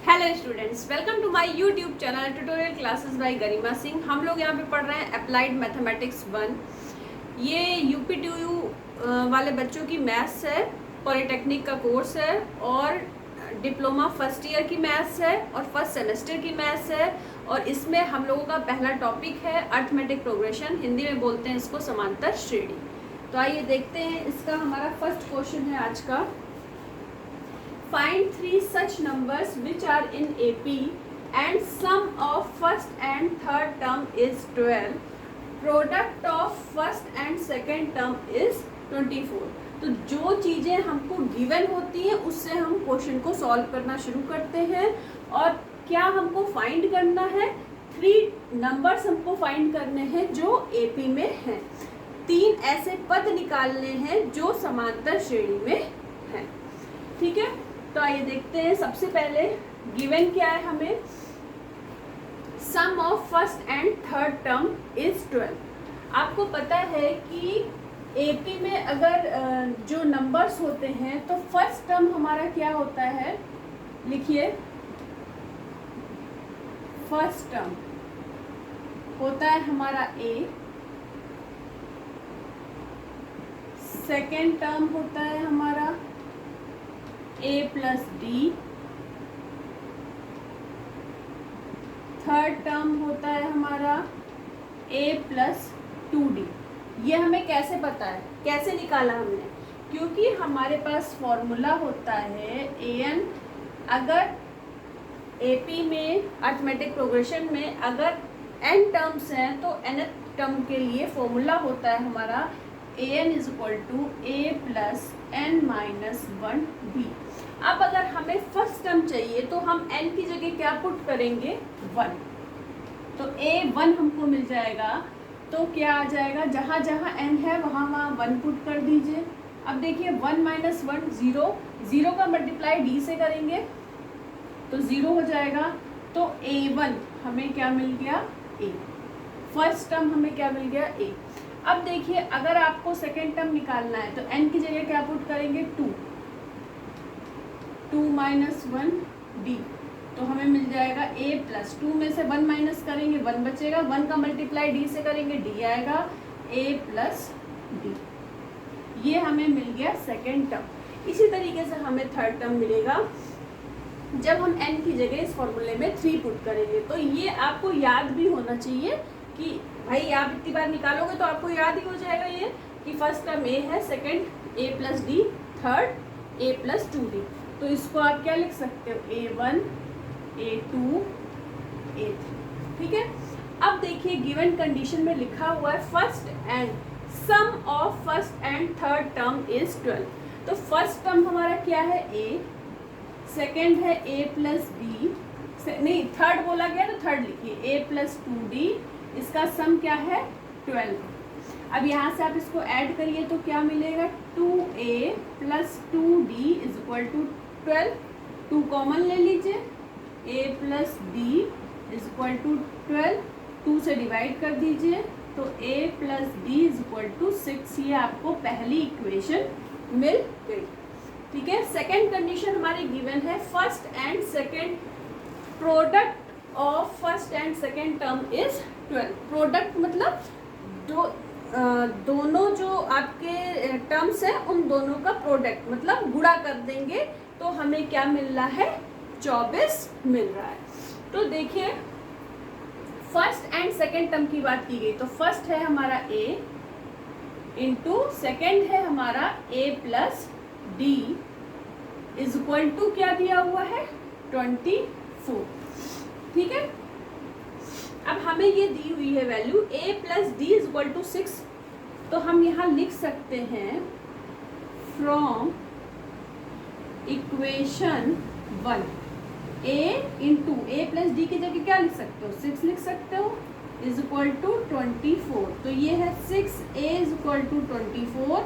Hello students, welcome to my YouTube channel tutorial classes by Garima Singh. हम लोग यहाँ पे पढ़ रहे हैं अप्लाइड मैथमेटिक्स 1। ये यूपी वाले बच्चों की मैथ्स है, पॉलिटेक्निक का कोर्स है और डिप्लोमा फर्स्ट ईयर की मैथ्स है और फर्स्ट सेमेस्टर की मैथ्स है। और इसमें हम लोगों का पहला टॉपिक है अर्थमेटिक प्रोग्रेशन, हिंदी में बोलते हैं इसको समांतर श्रेणी। तो आइए देखते हैं, इसका हमारा फर्स्ट क्वेश्चन है आज का। Find 3 such numbers which are in AP and sum of first and third term is 12. Product of first and second term is 24. तो जो चीज़ें हमको गिवन होती हैं उससे हम क्वेश्चन को सॉल्व करना शुरू करते हैं। और क्या हमको फाइंड करना है? 3 नंबर्स हमको फाइंड करने हैं जो AP में हैं। 3 ऐसे पद निकालने हैं जो समांतर श्रेणी में हैं। ठीक है, तो आइए देखते हैं। सबसे पहले गिवन क्या है हमें? Sum of first and third term is 12। आपको पता है कि एपी में अगर जो नंबर्स होते हैं तो फर्स्ट टर्म हमारा क्या होता है? लिखिए, फर्स्ट टर्म होता है हमारा ए, सेकेंड टर्म होता है हमारा a plus D, third term होता है हमारा a प्लस 2d। ये हमें कैसे पता है, कैसे निकाला हमने? क्योंकि हमारे पास फॉर्मूला होता है an। अगर AP में अर्थमेटिक प्रोग्रेशन में अगर n टर्म्स हैं तो nth टर्म के लिए फॉर्मूला होता है हमारा an is equal to a plus n minus 1b। अब अगर हमें फर्स्ट टर्म चाहिए तो हम n की जगह क्या पुट करेंगे? 1। तो a1 हमको मिल जाएगा। तो क्या आ जाएगा? जहाँ जहाँ n है वहाँ वहाँ 1 पुट कर दीजिए। अब देखिए 1 माइनस 1 0, 0 का मल्टीप्लाई d से करेंगे तो 0 हो जाएगा। तो a1 हमें क्या मिल गया? a। फर्स्ट टर्म हमें क्या मिल गया? a। अब देखिए, अगर आपको सेकेंड टर्म निकालना है तो n की जगह क्या पुट करेंगे? 2 माइनस 1 d। तो हमें मिल जाएगा a प्लस 2 में से 1 माइनस करेंगे 1 बचेगा, 1 का मल्टीप्लाई d से करेंगे d आएगा, a प्लस d। ये हमें मिल गया सेकेंड टर्म। इसी तरीके से हमें थर्ड टर्म मिलेगा जब हम n की जगह इस फॉर्मूले में 3 पुट करेंगे। तो ये आपको याद भी होना चाहिए कि भाई आप इतनी बार निकालोगे तो आपको याद ही हो जाएगा ये कि फर्स्ट टर्म a है, second a plus D, third a plus 2d। तो इसको आप क्या लिख सकते हो? a1, a2, a3। ठीक है। अब देखिए, गिवन कंडीशन में लिखा हुआ है first and sum of first and third term is 12। तो फर्स्ट टर्म हमारा क्या है? a, सेकेंड है a प्लस b, नहीं थर्ड बोला गया तो थर्ड लिखिए a प्लस 2d। इसका सम क्या है? 12। अब यहाँ से आप इसको ऐड करिए तो क्या मिलेगा? 2a plus 2d is equal to 12। 2 common ले लीजिए, a plus d is equal to 12। 2 से डिवाइड कर दीजिए तो a plus d is equal to 6। ये आपको पहली इक्वेशन मिल गई। ठीक है। सेकेंड कंडीशन हमारी गिवन है first and second product of first and second term is 12। Product मतलब दोनों जो आपके टर्म्स हैं उन दोनों का प्रोडक्ट, मतलब गुणा कर देंगे तो हमें क्या मिल रहा है? 24 मिल रहा है। तो देखिए, फर्स्ट एंड सेकेंड टर्म की बात की गई तो फर्स्ट है हमारा a इंटू सेकेंड है हमारा a plus d is equal to क्या दिया हुआ है? 24। ठीक है। अब हमें ये दी हुई है value a plus d is equal to 6। तो हम यहाँ लिख सकते हैं from equation 1 a into a plus d की जगह क्या लिख सकते हो? 6 लिख सकते हो इज इक्वल टू 24। तो ये है 6a इज इक्वल टू 24।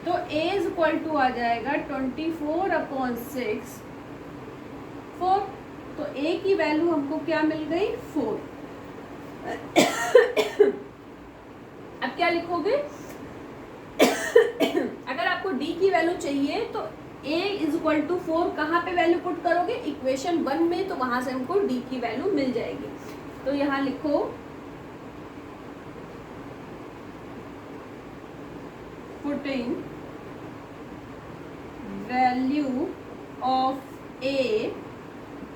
तो a इज इक्वल टू आ जाएगा 24 अपॉन 6 4। तो a की वैल्यू हमको क्या मिल गई? 4। अब क्या लिखोगे? अगर आपको d की वैल्यू चाहिए तो a इज इक्वल टू 4 कहाँ पे वैल्यू पुट करोगे, इक्वेशन 1 में, तो वहां से हमको d की वैल्यू मिल जाएगी। तो यहाँ लिखो putting value of a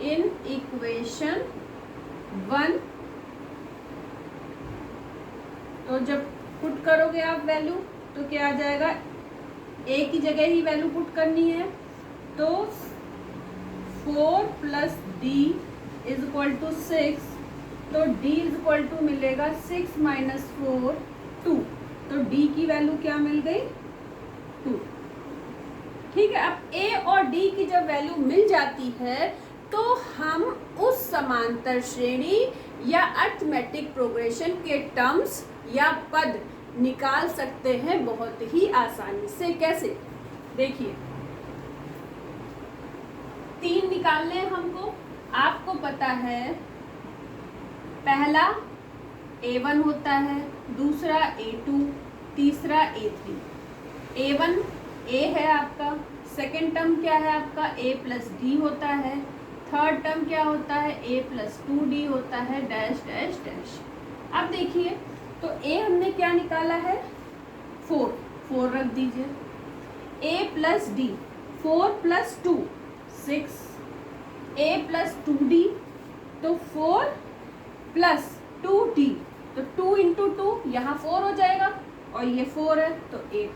in equation 1। तो जब पुट करोगे आप वैल्यू तो क्या आ जाएगा, a की जगह ही वैल्यू पुट करनी है, तो 4 plus d is equal to 6, तो d इज इक्वल टू मिलेगा 6 माइनस 4 2, तो d की वैल्यू क्या मिल गई 2। ठीक है, अब a और d की जब वैल्यू मिल जाती है तो हम उस समांतर श्रेणी या अरिथमेटिक प्रोग्रेशन के टर्म्स या पद निकाल सकते हैं बहुत ही आसानी से। कैसे, देखिए 3 निकालने हैं हमको। आपको पता है पहला a1 होता है, दूसरा a2, तीसरा a3। a1 a है आपका, सेकेंड टर्म क्या है आपका a प्लस डी होता है, थर्ड टर्म क्या होता है a प्लस 2d होता है, डैश डैश डैश। अब देखिए तो a हमने क्या निकाला है 4 रख दीजिए, a plus D 4 plus 2 6, a plus 2d तो 4 प्लस 2d, तो 2 इंटू 2 यहाँ 4 हो जाएगा और ये 4 है तो 8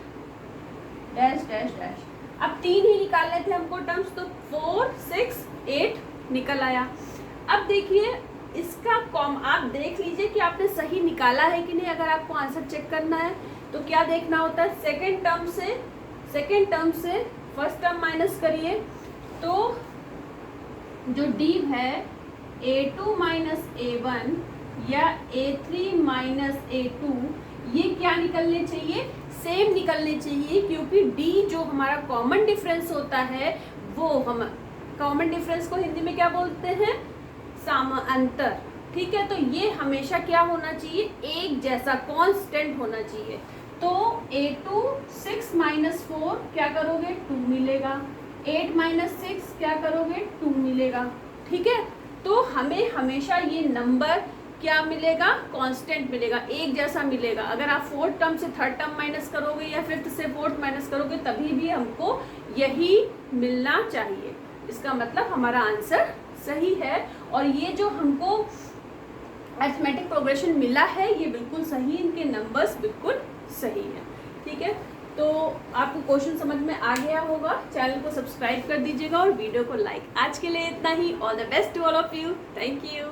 डैश डैश डैश। अब 3 ही निकालने थे हमको टर्म्स, तो 4 6 8 निकल आया। अब देखिए इसका कॉम आप देख लीजिए कि आपने सही निकाला है कि नहीं। अगर आपको आंसर चेक करना है तो क्या देखना होता है, सेकेंड टर्म से फर्स्ट टर्म माइनस करिए, तो जो d है a2 माइनस a1 या a3 माइनस a2 ये क्या निकलने चाहिए, सेम निकलने चाहिए, क्योंकि d जो हमारा कॉमन डिफरेंस होता है वो हम कॉमन डिफरेंस को हिंदी में क्या बोलते हैं, समांतर। ठीक है, तो ये हमेशा क्या होना चाहिए, एक जैसा कांस्टेंट होना चाहिए। तो a2 6 माइनस 4 क्या करोगे 2 मिलेगा, 8 माइनस 6 क्या करोगे 2 मिलेगा। ठीक है, तो हमें हमेशा ये नंबर क्या मिलेगा, कांस्टेंट मिलेगा, एक जैसा मिलेगा। अगर आप फोर्थ टर्म से थर्ड टर्म माइनस करोगे या फिफ्थ से फोर्थ माइनस करोगे तभी भी हमको यही मिलना चाहिए। इसका मतलब हमारा आंसर सही है और ये जो हमको अरिथमेटिक प्रोग्रेशन मिला है ये बिल्कुल सही, इनके नंबर्स बिल्कुल सही है। ठीक है, तो आपको क्वेश्चन समझ में आ गया होगा। चैनल को सब्सक्राइब कर दीजिएगा और वीडियो को लाइक। आज के लिए इतना ही। All the best to all of you. Thank you.